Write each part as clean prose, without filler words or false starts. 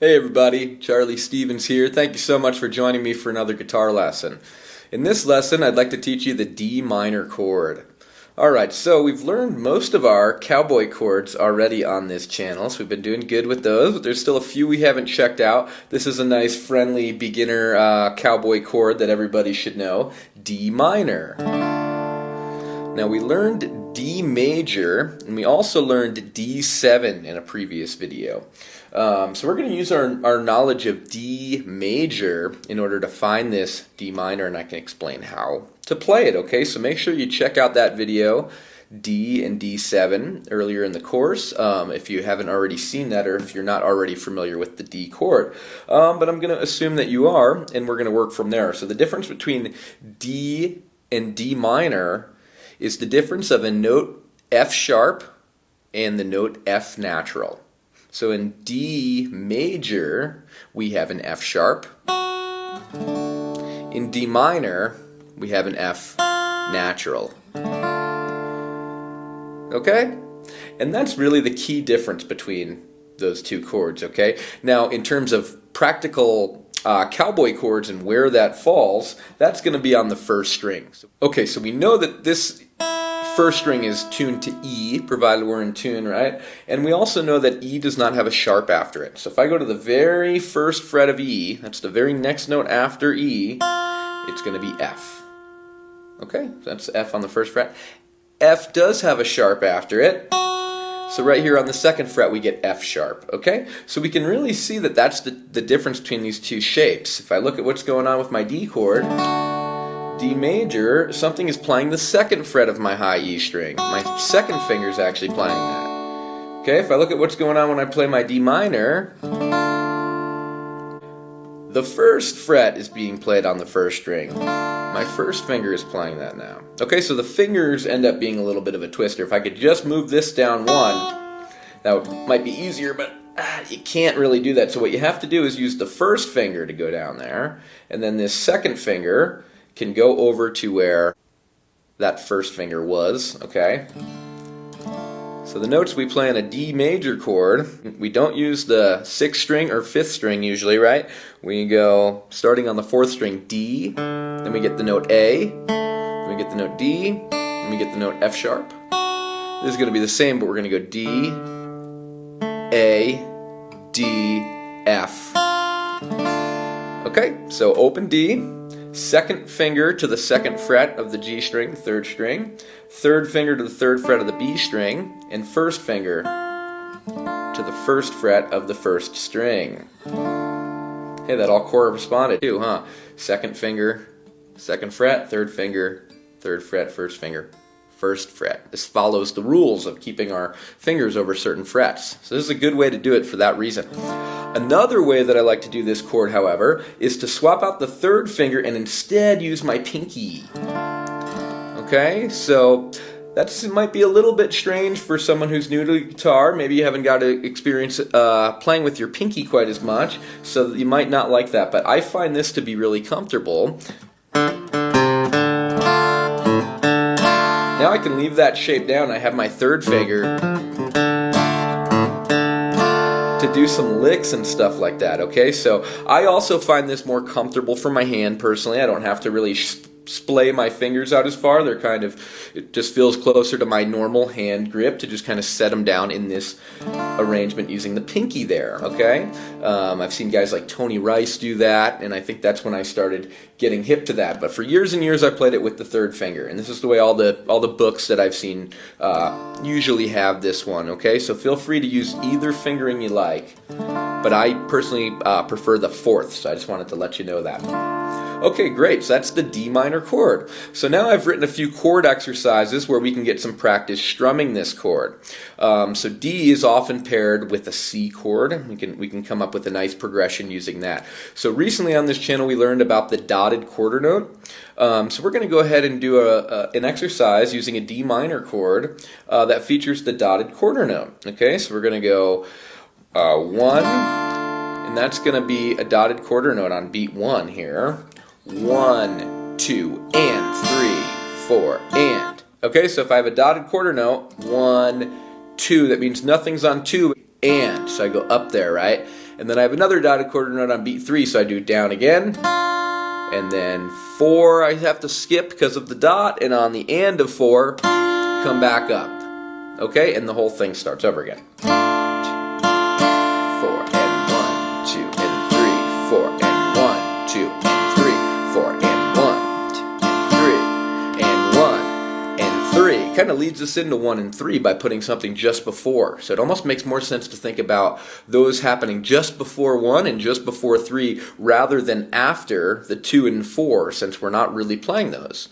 Hey everybody, Charlie Stevens here. Thank you so much for joining me for another guitar lesson. In this lesson, I'd like to teach you the D minor chord. Alright, so we've learned most of our cowboy chords already on this channel, so we've been doing good with those, but there's still a few we haven't checked out. This is a nice, friendly, beginner cowboy chord that everybody should know, D minor. Now we learned D major, and we also learned D7 in a previous video. So we're going to use our knowledge of D major in order to find this D minor, and I can explain how to play it, okay? So make sure you check out that video, D and D7, earlier in the course, if you haven't already seen that or if you're not already familiar with the D chord. But I'm going to assume that you are, and we're going to work from there. So the difference between D and D minor is the difference of a note F sharp and the note F natural. So in D major, we have an F sharp. In D minor, we have an F natural. Okay? And that's really the key difference between those two chords, okay? Now, in terms of practical cowboy chords and where that falls, that's going to be on the first string. Okay, so we know that this first string is tuned to E, provided we're in tune, right? And we also know that E does not have a sharp after it. So if I go to the very first fret of E, that's the very next note after E, it's going to be F. Okay, so that's F on the first fret. F does have a sharp after it. So right here on the second fret we get F sharp, okay? So we can really see that that's the difference between these two shapes. If I look at what's going on with my D chord, D major, something is playing the second fret of my high E string. My second finger is actually playing that. Okay, if I look at what's going on when I play my D minor, the first fret is being played on the first string. My first finger is playing that now. Okay, so the fingers end up being a little bit of a twister. If I could just move this down one, that might be easier, but you can't really do that. So what you have to do is use the first finger to go down there, and then this second finger can go over to where that first finger was, okay? So the notes we play on a D major chord, we don't use the 6th string or 5th string usually, right? We go starting on the 4th string, D, then we get the note A, then we get the note D, then we get the note F sharp. This is going to be the same, but we're going to go D, A, D, F. Okay, so open D, second finger to the second fret of the G string, 3rd string, third finger to the 3rd fret of the B string, and first finger to the 1st fret of the 1st string. Hey, that all corresponded too, huh? Second finger, 2nd fret, 3rd finger, 3rd fret, 1st finger, 1st fret. This follows the rules of keeping our fingers over certain frets. So this is a good way to do it for that reason. Another way that I like to do this chord, however, is to swap out the 3rd finger and instead use my pinky. Okay, so that might be a little bit strange for someone who's new to guitar. Maybe you haven't got to experience playing with your pinky quite as much, so you might not like that. But I find this to be really comfortable. Now I can leave that shape down. I have my 3rd finger to do some licks and stuff like that, okay? So I also find this more comfortable for my hand personally. I don't have to really splay my fingers out as far. They're kind of, it just feels closer to my normal hand grip to just kind of set them down in this arrangement using the pinky there, okay? I've seen guys like Tony Rice do that, and I think that's when I started getting hip to that. But for years and years I played it with the 3rd finger, and this is the way all the books that I've seen usually have this one, okay? So feel free to use either fingering you like, but I personally prefer the 4th, so I just wanted to let you know that. Okay, great, so that's the D minor chord. So now I've written a few chord exercises where we can get some practice strumming this chord. So D is often paired with a C chord. We can come up with a nice progression using that. So recently on this channel we learned about the dotted quarter note. So we're going to go ahead and do an exercise using a D minor chord that features the dotted quarter note. Okay, so we're going to go 1, and that's going to be a dotted quarter note on beat 1 here. 1, 2, and 3, 4, and. Okay, so if I have a dotted quarter note, 1, 2, that means nothing's on 2, and. So I go up there, right? and then I have another dotted quarter note on beat 3, so I do down again, and then 4 I have to skip because of the dot, and on the and of 4, come back up. Okay, and the whole thing starts over again. 4 and 1, 2 and 3, 4 and 1, 2 and 3, 4 and 1, 2 and 3, and 1 and 3. Kind of leads us into 1 and 3 by putting something just before. So it almost makes more sense to think about those happening just before 1 and just before 3 rather than after the 2 and 4, since we're not really playing those.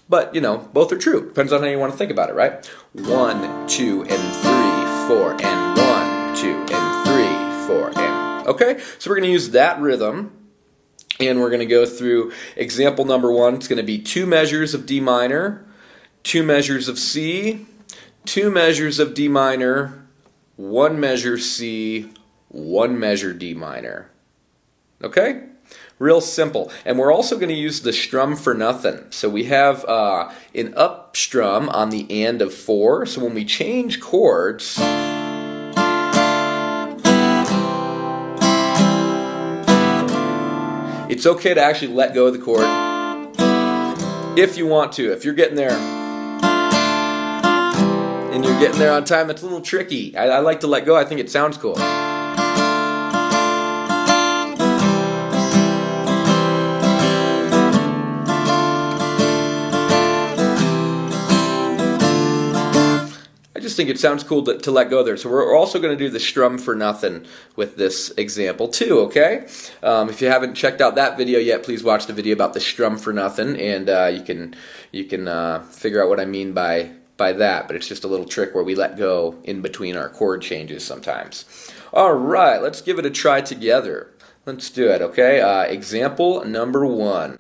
But, you know, both are true. Depends on how you want to think about it, right? 1, 2, and 3, 4, and 1, 2, and 3, 4, and... Okay, so we're going to use that rhythm, and we're going to go through example number 1. It's going to be 2 measures of D minor, 2 measures of C, 2 measures of D minor, 1 measure C, 1 measure D minor. Okay? Real simple. And we're also going to use the strum for nothing. So we have an up strum on the and of 4. So when we change chords, it's okay to actually let go of the chord if you want to. If you're getting there and you're getting there on time, it's a little tricky. I like to let go. I think it sounds cool. I just think it sounds cool to let go there. So we're also going to do the strum for nothing with this example too, okay? If you haven't checked out that video yet, please watch the video about the strum for nothing, and you can figure out what I mean by that. But it's just a little trick where we let go in between our chord changes sometimes. All right, let's give it a try together. Let's do it, okay? Example number 1.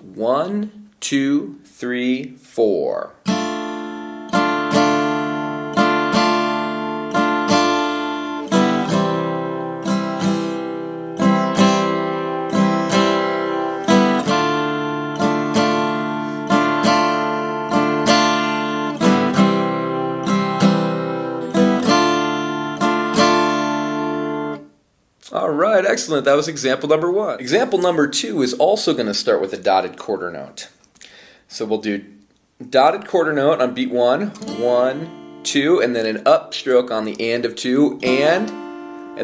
1, 2, 3, 4. Alright, excellent. That was example number 1. Example number 2 is also going to start with a dotted quarter note. So we'll do dotted quarter note on beat 1, 1, 2, and then an upstroke on the and of 2, and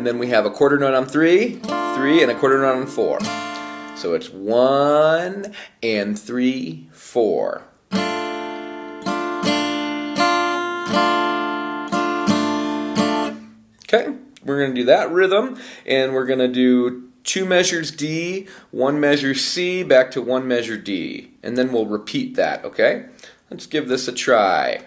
then we have a quarter note on 3, 3, and a quarter note on 4. So it's 1 and 3, 4. Okay. We're going to do that rhythm, and we're going to do 2 measures D, 1 measure C, back to 1 measure D, and then we'll repeat that, okay? Let's give this a try.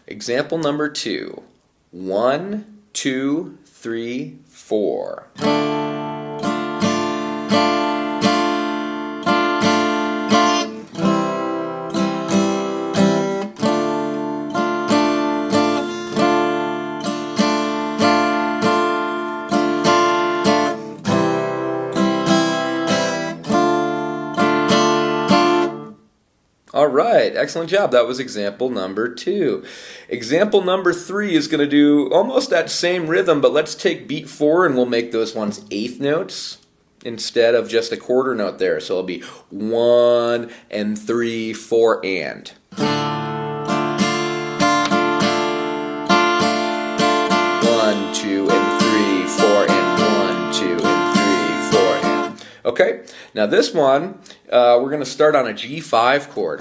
Example number 2. 1, 2, 3, 4. Alright, excellent job. That was example number 2. Example number 3 is going to do almost that same rhythm, but let's take beat 4 and we'll make those ones eighth notes instead of just a quarter note there. So it'll be 1 and 3, 4, and. 1, 2, and 3, 4, and 1, 2, and 3, 4, and. Okay, now this one, we're going to start on a G5 chord.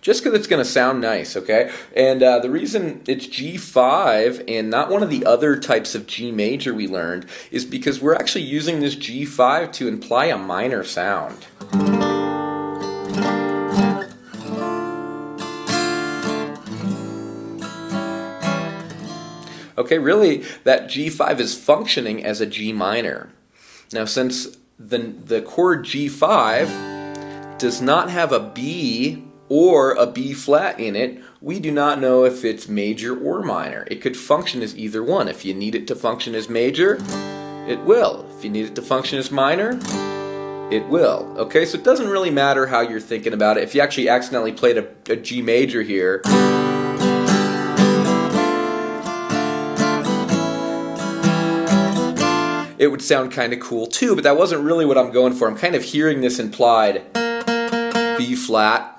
Just because it's going to sound nice, okay? And the reason it's G5 and not one of the other types of G major we learned is because we're actually using this G5 to imply a minor sound. Okay, really, that G5 is functioning as a G minor. Now, since the chord G5 does not have a B or a B flat in it, we do not know if it's major or minor. It could function as either one. If you need it to function as major, it will. If you need it to function as minor, it will. Okay, so it doesn't really matter how you're thinking about it. If you actually accidentally played a G major here, it would sound kind of cool too, but that wasn't really what I'm going for. I'm kind of hearing this implied B flat.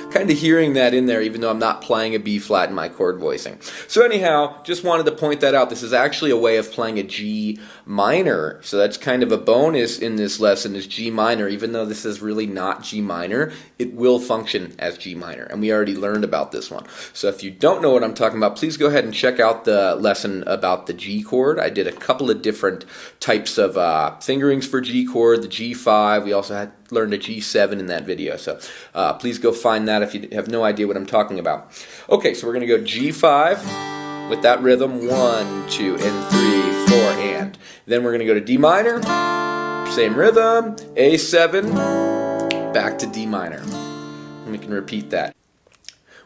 Kind of hearing that in there, even though I'm not playing a B flat in my chord voicing. So anyhow, just wanted to point that out. This is actually a way of playing a G minor. So that's kind of a bonus in this lesson, is G minor. Even though this is really not G minor, it will function as G minor. And we already learned about this one. So if you don't know what I'm talking about, please go ahead and check out the lesson about the G chord. I did a couple of different types of fingerings for G chord, the G5. We also learned a G7 in that video. So please go find that if you have no idea what I'm talking about. Okay, so we're going to go G5 with that rhythm, 1, 2, and 3, 4, and. Then we're going to go to D minor, same rhythm, A7, back to D minor. And we can repeat that.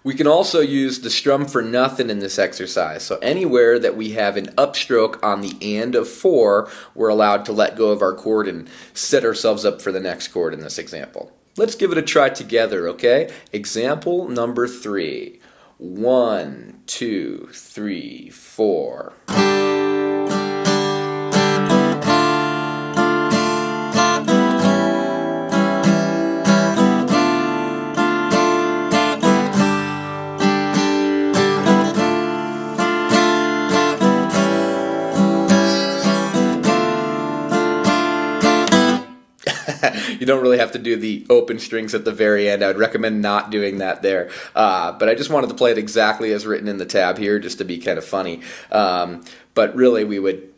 We can also use the strum for nothing in this exercise. So anywhere that we have an upstroke on the and of 4, we're allowed to let go of our chord and set ourselves up for the next chord in this example. Let's give it a try together, okay? Example number 3. 1, 2, 3, 4. You don't really have to do the open strings at the very end. I would recommend not doing that there. But I just wanted to play it exactly as written in the tab here, just to be kind of funny. But really, we would,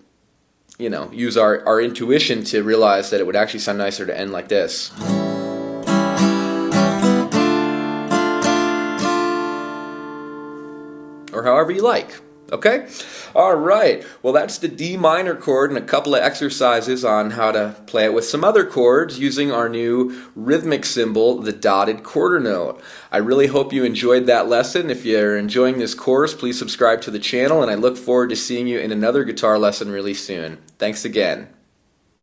use our intuition to realize that it would actually sound nicer to end like this. Or however you like. Okay? All right. Well, that's the D minor chord and a couple of exercises on how to play it with some other chords using our new rhythmic symbol, the dotted quarter note. I really hope you enjoyed that lesson. If you're enjoying this course, please subscribe to the channel, and I look forward to seeing you in another guitar lesson really soon. Thanks again.